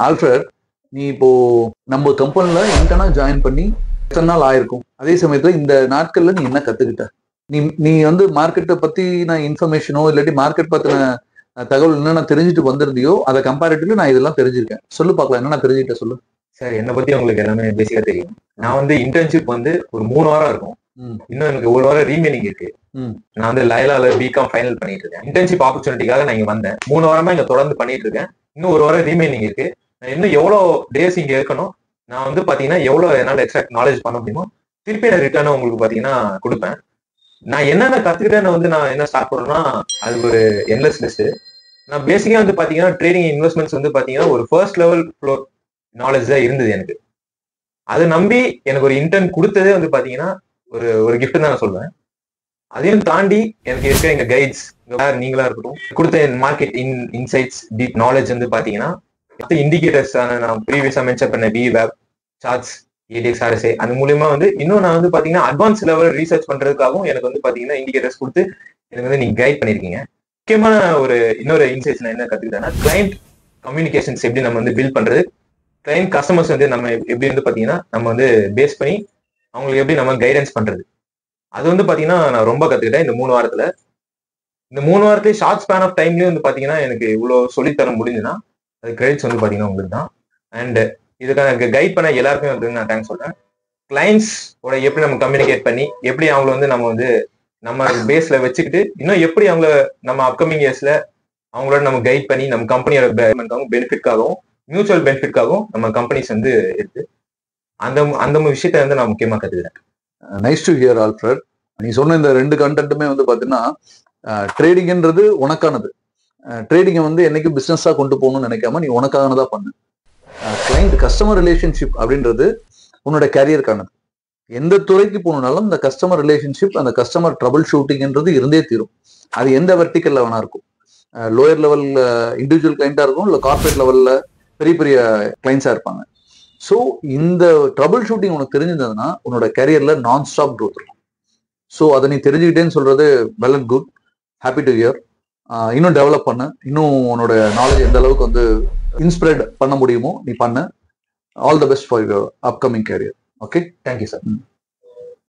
Alfred, நீ இப்போ நம்ம கம்பெனில இன்டர்னா ஜாயின் பண்ணி எத்தனை நாள் ஆயிருக்கும்? அதே சமயத்துல இந்த நாட்கள்ல நீ என்ன கத்துக்கிட்ட? நீ நீ வந்து மார்க்கெட்டை பத்தி நான் இன்ஃபர்மேஷனோ இல்லாட்டி மார்க்கெட் பத்தின தகவல் என்னென்ன தெரிஞ்சுட்டு வந்திருந்தியோ அதை கம்பேரிட்டிவ்லி நான் இதெல்லாம் தெரிஞ்சிருக்கேன். சொல்லு பார்க்கலாம், என்னென்ன தெரிஞ்சுக்கிட்ட சொல்லு. சார், என்னை பத்தி உங்களுக்கு எல்லாமே பேசிக்கா தெரியும். நான் வந்து இன்டர்ன்ஷிப் வந்து ஒரு 3 வாரம் இருக்கும். இன்னும் எனக்கு 1 வாரம் ரீமைனிங் இருக்கு. நான் வந்து லயலால பிகாம் ஃபைனல் பண்ணிட்டு இருக்கேன். இன்டர்ன்ஷிப் ஆப்பர்ச்சுனிட்டிக்காக நான் இங்க வந்தேன். 3 வாரமா இங்க தொடர்ந்து பண்ணிட்டு இருக்கேன். இன்னும் 1 வாரம் ரீமைனிங் இருக்கு. நான் இன்னும் எவ்வளவு டேஸ் இங்க இருக்கணும், நான் வந்து பாத்தீங்கன்னா எவ்வளவு என்னால எக்ஸ்ட்ரா நாலேஜ் பண்ண முடியுமோ திருப்பி நான் ரிட்டர்ன் உங்களுக்கு பாத்தீங்கன்னா கொடுப்பேன். நான் என்னென்ன கத்துக்கிட்டேன்னு வந்து நான் என்ன ஸ்டார்ட் பண்றேன்னா, அது ஒரு என்லெஸ் லிஸ்ட். நான் பேசிக்கா வந்து பாத்தீங்கன்னா ட்ரேடிங் இன்வெஸ்ட்மெண்ட்ஸ் வந்து பாத்தீங்கன்னா ஒரு ஃபர்ஸ்ட் லெவல் நாலேஜ் தான் இருந்தது எனக்கு. அதை நம்பி எனக்கு ஒரு இன்டர்ன் கொடுத்ததே வந்து பாத்தீங்கன்னா ஒரு கிஃப்ட் தான் நான் சொல்லுவேன். அதையும் தாண்டி எனக்கு இருக்க எங்க கைட்ஸ் நீங்களா இருக்கட்டும் கொடுத்த மார்க்கெட் இன்சைட்ஸ் டீப் நாலேஜ் வந்து பாத்தீங்கன்னா இண்டிகேட்டர்ஸ் நான் ப்ரீவியஸா மென்ஷன் பண்ண பி வெப் சார்ட்ஸ் ஏடிஎக்ஸ் ஆர்எஸ்ஏ அது மூலியமா வந்து இன்னும் நான் வந்து பாத்தீங்கன்னா அட்வான்ஸ் லெவல் ரீசர்ச் பண்றதுக்காகவும் எனக்கு வந்து பாத்தீங்கன்னா இண்டிகேட்டர்ஸ் கொடுத்து எனக்கு வந்து நீங்க கைட் பண்ணிருக்கீங்க. முக்கியமான இன்னொரு இன்சைட்ஸ் நான் என்ன கத்துக்கிட்டேன்னா, கிளைண்ட் கம்யூனிகேஷன்ஸ் எப்படி நம்ம வந்து பில்ட் பண்றது, கிளைண்ட் கஸ்டமர்ஸ் வந்து நம்ம எப்படி வந்து பாத்தீங்கன்னா நம்ம வந்து பேஸ் பண்ணி அவங்களுக்கு எப்படி நம்ம கைடன்ஸ் பண்றது, அது வந்து பாத்தீங்கன்னா நான் ரொம்ப கத்துக்கிட்டேன் இந்த 3 வாரத்துல. இந்த 3 வாரத்துலயே ஷார்ட் ஸ்பேன் ஆஃப் டைம்லயும் வந்து பாத்தீங்கன்னா எனக்கு இவ்வளவு சொல்லித்தர முடிஞ்சுன்னா அது கிரெடிட்ஸ் வந்து பாத்தீங்கன்னா உங்களுக்கு தான். அண்ட் இதுக்கான கைட் பண்ண எல்லாருக்குமே வந்து நான் தேங்க்ஸ் சொல்றேன். கிளைண்ட்ஸ் ஓட எப்படி நம்ம கம்யூனிகேட் பண்ணி எப்படி அவங்கள வந்து நம்ம வந்து நம்ம பேஸ்ல வச்சுக்கிட்டு இன்னும் எப்படி அவங்கள நம்ம அப்கமிங் இயர்ஸ்ல அவங்களோட நம்ம கைட் பண்ணி நம்ம கம்பெனியோட பெனிஃபிட்காகவும் மியூச்சுவல் பெனிஃபிட்காகவும் நம்ம கம்பெனிஸ் வந்து இருக்கு. அந்த விஷயத்த வந்து நான் முக்கியமா கத்துக்கிறேன். Nice to hear Alfred. நீ சொன்ன இந்த 2 கண்டென்ட்டுமே வந்து பாத்தீங்கன்னா ட்ரேடிங்ன்றது உனக்கானது. ட்ரேடிங்கை வந்து என்னைக்கும் பிசினஸா கொண்டு போகணும்னு நினைக்காம நீ உனக்கானதா பண்ணு. கிளைண்ட் கஸ்டமர் ரிலேஷன்ஷிப் அப்படின்றது உன்னோட கேரியருக்கானது. எந்த துறைக்கு போகணும்னாலும் இந்த கஸ்டமர் ரிலேஷன்ஷிப், அந்த கஸ்டமர் ட்ரபிள் ஷூட்டிங்ன்றது இருந்தே தீரும். அது எந்த வெர்டிக்கல்ல வேணா இருக்கும். லோயர் லெவல் இண்டிவிஜுவல் கிளைண்டா இருக்கும், இல்லை கார்பரேட் லெவல்ல பெரிய பெரிய கிளைண்ட்ஸா இருப்பாங்க. ஸோ இந்த ட்ரபிள் ஷூட்டிங் உனக்கு தெரிஞ்சிருந்ததுன்னா உன்னோட கேரியர்ல நான் ஸ்டாப் க்ரோத் இருக்கும். ஸோ அதை நீ தெரிஞ்சுக்கிட்டேன்னு சொல்றது well and good. Happy to hear. இன்னும் டெவலப் பண்ண, இன்னும் உன்னோட நாலேஜ் எந்த அளவுக்கு வந்து இன்ஸ்பிரேட் பண்ண முடியுமோ நீ பண்ண. All the best for your upcoming career. Okay, thank you sir.